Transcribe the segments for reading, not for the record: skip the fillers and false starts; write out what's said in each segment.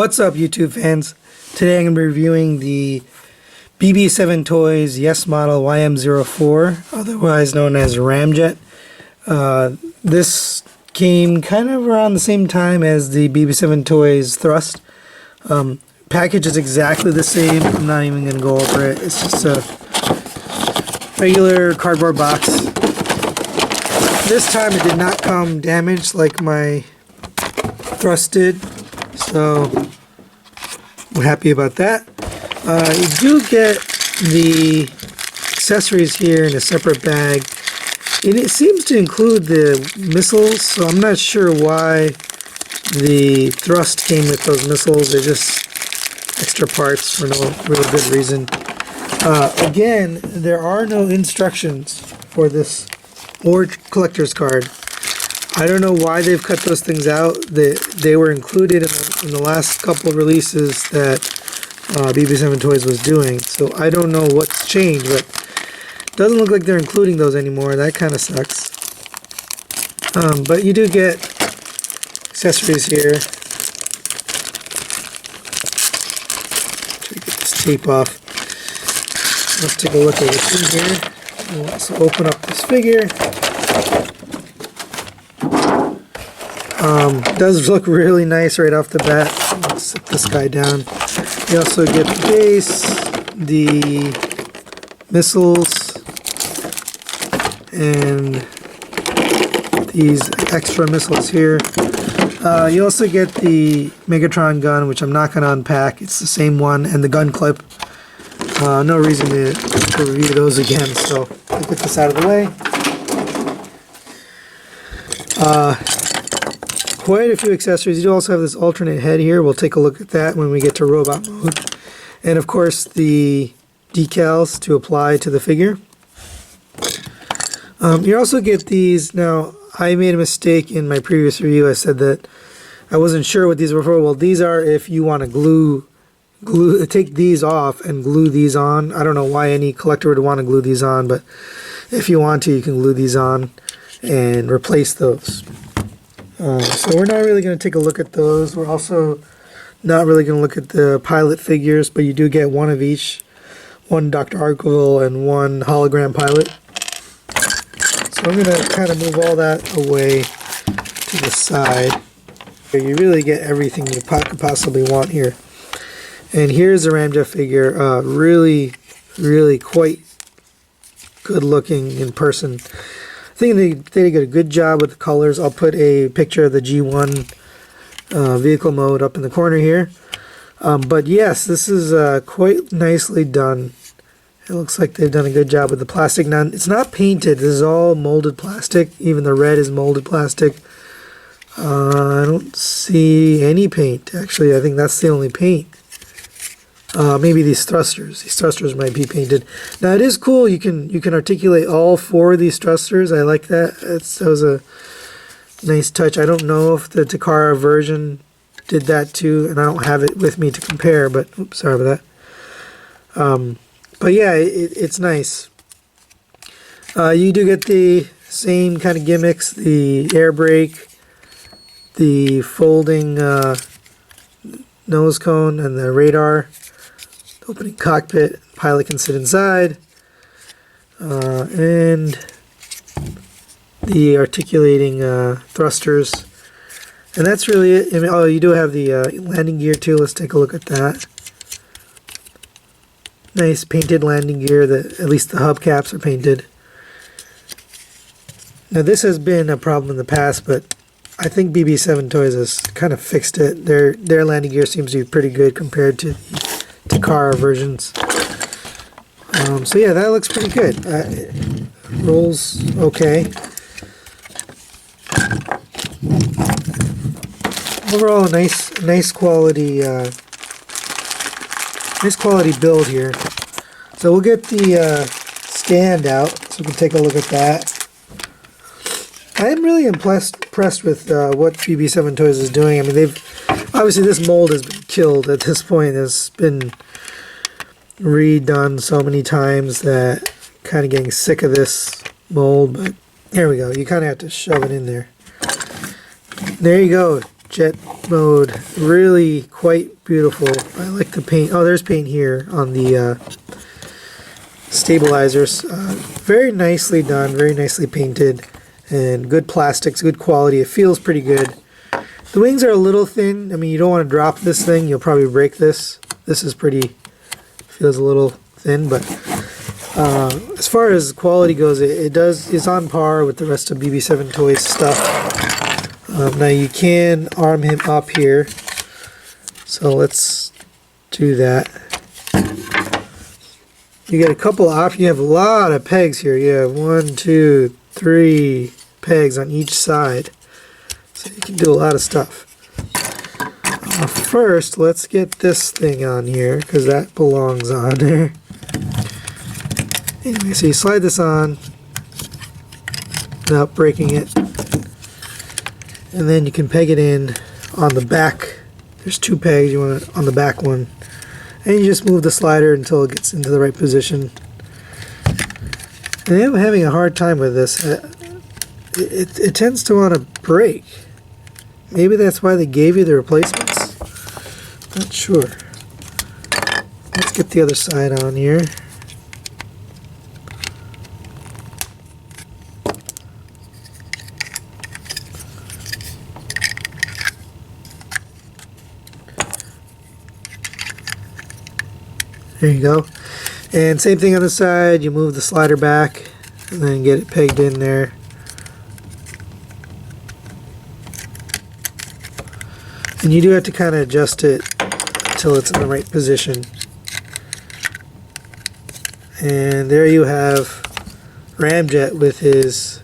What's up, YouTube fans? Today I'm going to be reviewing the BB7 Toys Yes Model YM-04, otherwise known as Ramjet. This came kind of around the same time as the BB7 Toys Thrust. Package is exactly the same. I'm not even going to go over it. It's just a regular cardboard box. This time it did not come damaged like my Thrust did, so I'm happy about that. You do get the accessories here in a separate bag, and it seems to include the missiles, so I'm not sure why the Thrust came with those missiles. They're just extra parts for no real good reason. Again, there are no instructions for this or collector's card. I don't know why they've cut those things out. They were included in the last couple of releases that BB7 Toys was doing, so I don't know what's changed, but it doesn't look like they're including those anymore. That kind of sucks. But you do get accessories here. Try to get this tape off. Let's take a look at what's in here. Let's open up this figure. Does look really nice right off the bat. Let's set this guy down. You also get the base, the missiles, and these extra missiles here. You also get the Megatron gun, which I'm not going to unpack. It's the same one, and the gun clip. No reason to review those again, so I'll get this out of the way. Quite a few accessories. You do also have this alternate head here. We'll take a look at that when we get to robot mode. And of course the decals to apply to the figure. You also get these. Now, I made a mistake in my previous review. I said that I wasn't sure what these were for. Well, these are if you want to take these off and glue these on. I don't know why any collector would want to glue these on, but if you want to, you can glue these on and replace those. So we're not really going to take a look at those. We're also not really going to look at the pilot figures, but you do get one of each. One Dr. Arkville and one hologram pilot. So I'm going to kind of move all that away to the side. You really get everything you could possibly want here. And here's the Ramjet figure. Really, really quite good looking in person. I think they did a good job with the colors. I'll put a picture of the G1 vehicle mode up in the corner here. But yes, this is quite nicely done. It looks like they've done a good job with the plastic. Now, it's not painted. This is all molded plastic. Even the red is molded plastic. I don't see any paint. Actually, I think that's the only paint. Maybe these thrusters. These thrusters might be painted. Now it is cool. You can articulate all four of these thrusters. I like that. That was a nice touch. I don't know if the Takara version did that too, and I don't have it with me to compare. But oops, sorry about that. But yeah, it's nice. You do get the same kind of gimmicks: the air brake, the folding nose cone, and the radar. Opening cockpit, pilot can sit inside, and the articulating thrusters, and that's really it. I mean, oh, you do have the landing gear too. Let's take a look at that. Nice painted landing gear. At least the hubcaps are painted. Now this has been a problem in the past, but I think BB7 Toys has kind of fixed it. Their landing gear seems to be pretty good compared to the Takara versions. So yeah, that looks pretty good. It rolls okay. Overall, a nice quality build here. So we'll get the stand out so we can take a look at that. I am really impressed with what BB7 Toys is doing. I mean, obviously this mold has been killed at this point. It's been redone so many times that I'm kind of getting sick of this mold, but there we go. You kind of have to shove it in there. There you go. jet mode, really quite beautiful. I like the paint. Oh, there's paint here on the stabilizers. Very nicely done, very nicely painted, and good plastics, good quality. It feels pretty good. The wings are a little thin. I mean, you don't want to drop this thing. You'll probably break this. This is pretty, feels a little thin, but as far as quality goes, it's on par with the rest of BB7 Toys stuff. Now you can arm him up here, so let's do that. You get a couple options. You have a lot of pegs here. You have 1, 2, 3 pegs on each side. So you can do a lot of stuff. First, let's get this thing on here, because that belongs on there. Anyway, so you slide this on without breaking it. And then you can peg it in on the back. There's 2 pegs. You want it on the back one. And you just move the slider until it gets into the right position. And I'm having a hard time with this. It tends to want to break. Maybe that's why they gave you the replacements. Not sure. Let's get the other side on here. There you go. And same thing on the side. You move the slider back and then get it pegged in there. And you do have to kind of adjust it until it's in the right position. And there you have Ramjet with his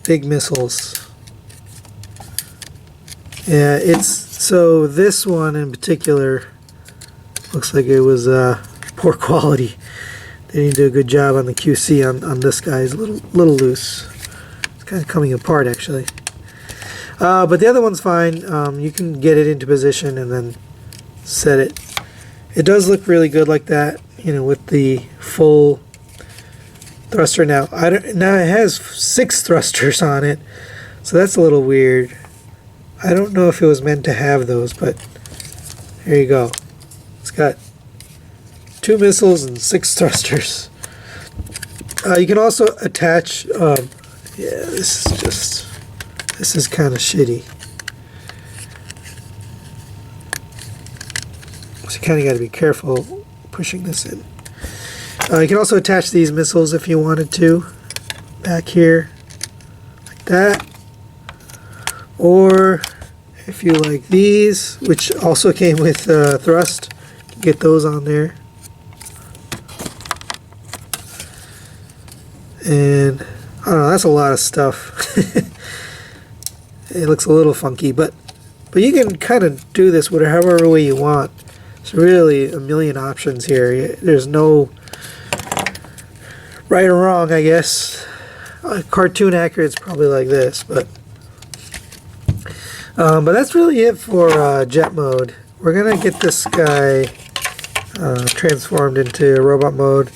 big missiles. Yeah, so this one in particular looks like it was poor quality. They didn't do a good job on the QC on this guy. He's a little loose. It's kind of coming apart actually. But the other one's fine. You can get it into position and then set it. It does look really good like that, you know, with the full thruster. Now it has 6 thrusters on it, so that's a little weird. I don't know if it was meant to have those, but here you go. It's got 2 missiles and 6 thrusters. You can also attach. Yeah, this is kind of shitty. So you kind of got to be careful pushing this in. You can also attach these missiles if you wanted to, back here, like that. Or if you like these, which also came with thrust, you can get those on there. And I don't know, that's a lot of stuff. It looks a little funky, but you can kind of do this whatever way you want. There's really a million options here. There's no right or wrong, I guess. Cartoon accurate is probably like this, but that's really it for jet mode. We're gonna get this guy transformed into robot mode.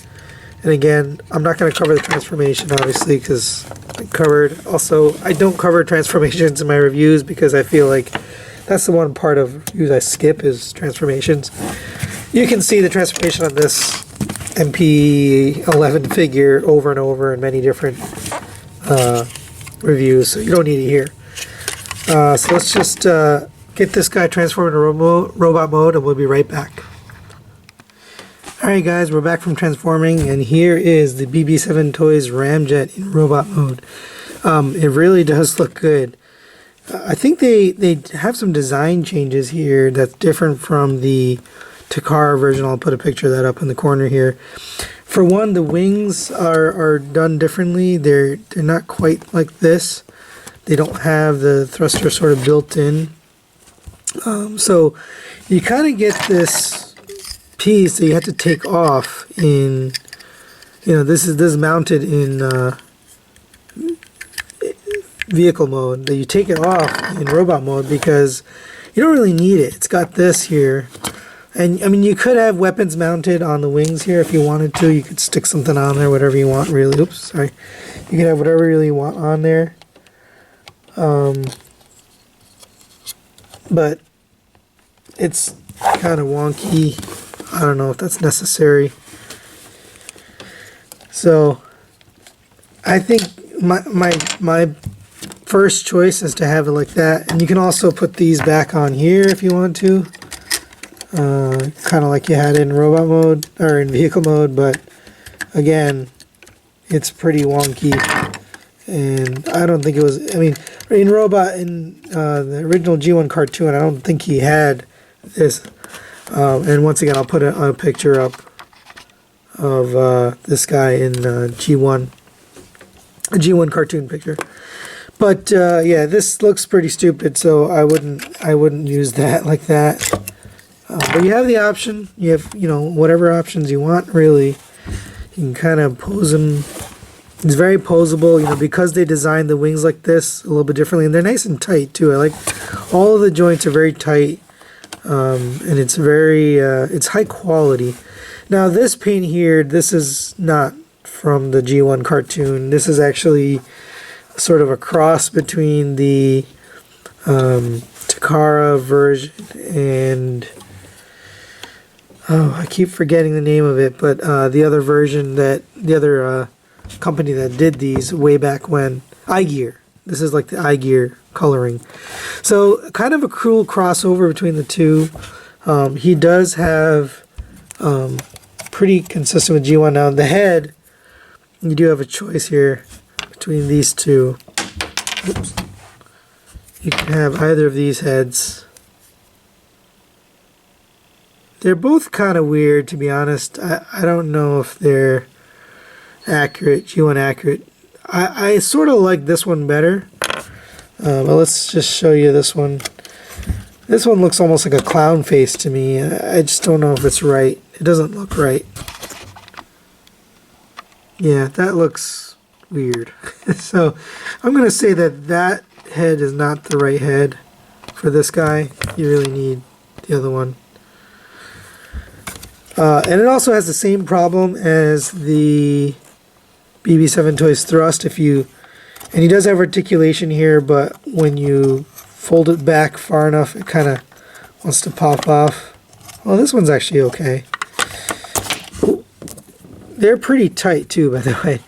And again, I'm not going to cover the transformation, obviously, because I covered. Also, I don't cover transformations in my reviews because I feel like that's the one part of reviews I skip is transformations. You can see the transformation on this MP11 figure over and over in many different reviews, so you don't need it here. So let's just get this guy transformed into robot mode, and we'll be right back. Alright guys, we're back from transforming, and here is the BB7 Toys Ramjet in robot mode. It really does look good. I think they have some design changes here that's different from the Takara version. I'll put a picture of that up in the corner here. For one, the wings are done differently. They're not quite like this. They don't have the thruster sort of built in. So you kind of get this piece that you have to take off in, you know, this is mounted in vehicle mode, that you take it off in robot mode because you don't really need it. It's got this here, and I mean you could have weapons mounted on the wings here if you wanted to. You could stick something on there, whatever you want really. Oops, sorry. You can have whatever really you want on there. but it's kind of wonky. I don't know if that's necessary. So I think my first choice is to have it like that, and you can also put these back on here if you want to, kind of like you had in robot mode or in vehicle mode, but again, it's pretty wonky, and I don't think it was, I mean, in robot, in the original G1 cartoon, I don't think he had this, and once again, I'll put a picture up of this guy in G1, a G1 cartoon picture. But yeah, this looks pretty stupid, so I wouldn't use that like that. But you have the option. You have, you know, whatever options you want, really. You can kind of pose them. It's very posable, you know, because they designed the wings like this a little bit differently, and they're nice and tight too. I like all of the joints are very tight, and it's very it's high quality. Now this paint here, this is not from the G1 cartoon. This is actually sort of a cross between the Takara version and, oh, I keep forgetting the name of it, but the other version, that the other company that did these way back when, iGear. This is like the iGear coloring. So kind of a cool crossover between the two. He does have pretty consistent with G1. Now the head, you do have a choice here between these two. Oops. You can have either of these heads. They're both kind of weird, to be honest. I don't know if they're accurate, G1 accurate. I sort of like this one better. But let's just show you this one. This one looks almost like a clown face to me. I just don't know if it's right. It doesn't look right. Yeah, that looks weird. So I'm going to say that that head is not the right head for this guy. You really need the other one. And it also has the same problem as the BB7 Toys Thrust. And he does have articulation here, but when you fold it back far enough, it kind of wants to pop off. Well, this one's actually okay. They're pretty tight too, by the way.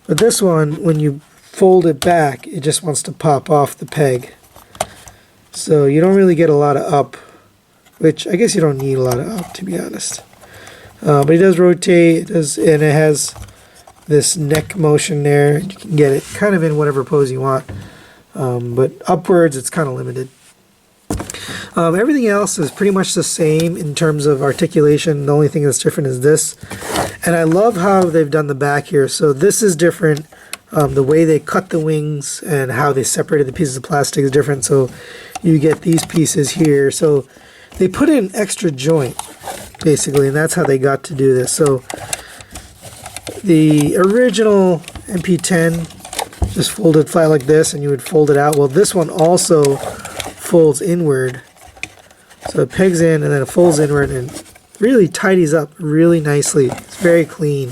But this one, when you fold it back, it just wants to pop off the peg. So you don't really get a lot of up, which I guess you don't need a lot of up, to be honest. But it does rotate, and it has this neck motion there. You can get it kind of in whatever pose you want. But upwards, it's kind of limited. Everything else is pretty much the same in terms of articulation. The only thing that's different is this. And I love how they've done the back here. So this is different. The way they cut the wings and how they separated the pieces of plastic is different. So you get these pieces here. So they put in an extra joint, basically, and that's how they got to do this. So the original MP10 just folded flat like this, and you would fold it out. Well, this one also folds inward. So it pegs in and then it folds inward and really tidies up really nicely. It's very clean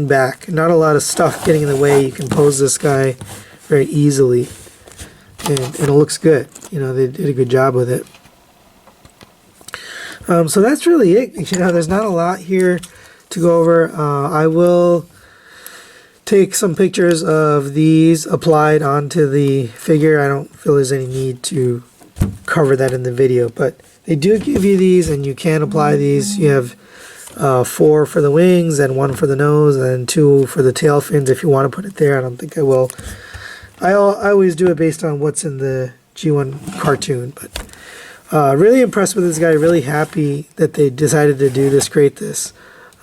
back. Not a lot of stuff getting in the way. You can pose this guy very easily, and it looks good. You know, they did a good job with it. So that's really it. You know, there's not a lot here to go over. I will take some pictures of these applied onto the figure. I don't feel there's any need to cover that in the video, but they do give you these, and you can apply these. You have 4 for the wings and 1 for the nose and 2 for the tail fins if you want to put it there. I don't think I will. I always do it based on what's in the G1 cartoon, but really impressed with this guy. Really happy that they decided to do this, create this.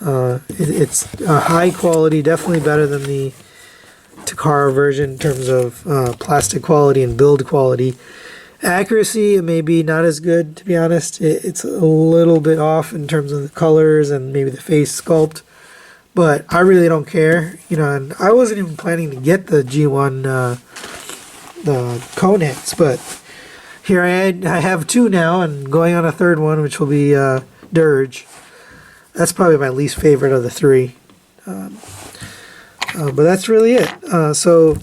It's a high quality, definitely better than the Takara version in terms of plastic quality and build quality. Accuracy, it may be not as good, to be honest. It's a little bit off in terms of the colors and maybe the face sculpt, but I really don't care. You know, and I wasn't even planning to get the G1 the cone heads, but here I have 2 now, and going on a 3rd one, which will be Dirge. That's probably my least favorite of the 3. But that's really it. So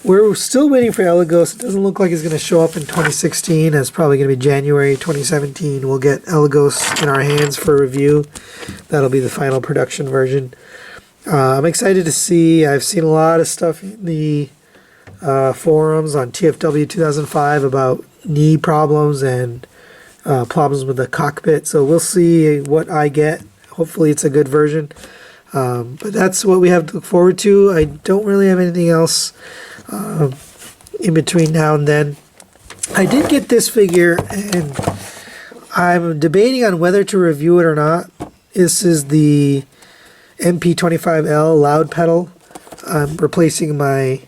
We're still waiting for Elegos. It doesn't look like it's going to show up in 2016. It's probably going to be January 2017. We'll get Elegos in our hands for review. That'll be the final production version. I'm excited to see. I've seen a lot of stuff in the forums on TFW 2005 about knee problems and problems with the cockpit. So we'll see what I get. Hopefully it's a good version. But that's what we have to look forward to. I don't really have anything else in between now and then. I did get this figure, and I'm debating on whether to review it or not. This is the MP25L loud pedal. I'm replacing my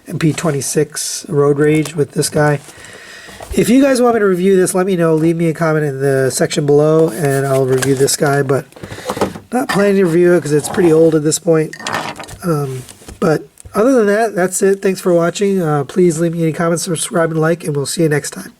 MP26 Road Rage with this guy. If you guys want me to review this, let me know. Leave me a comment in the section below, and I'll review this guy. But not planning to review it because it's pretty old at this point. But other than that, that's it. Thanks for watching. Please leave me any comments, subscribe, and like, and we'll see you next time.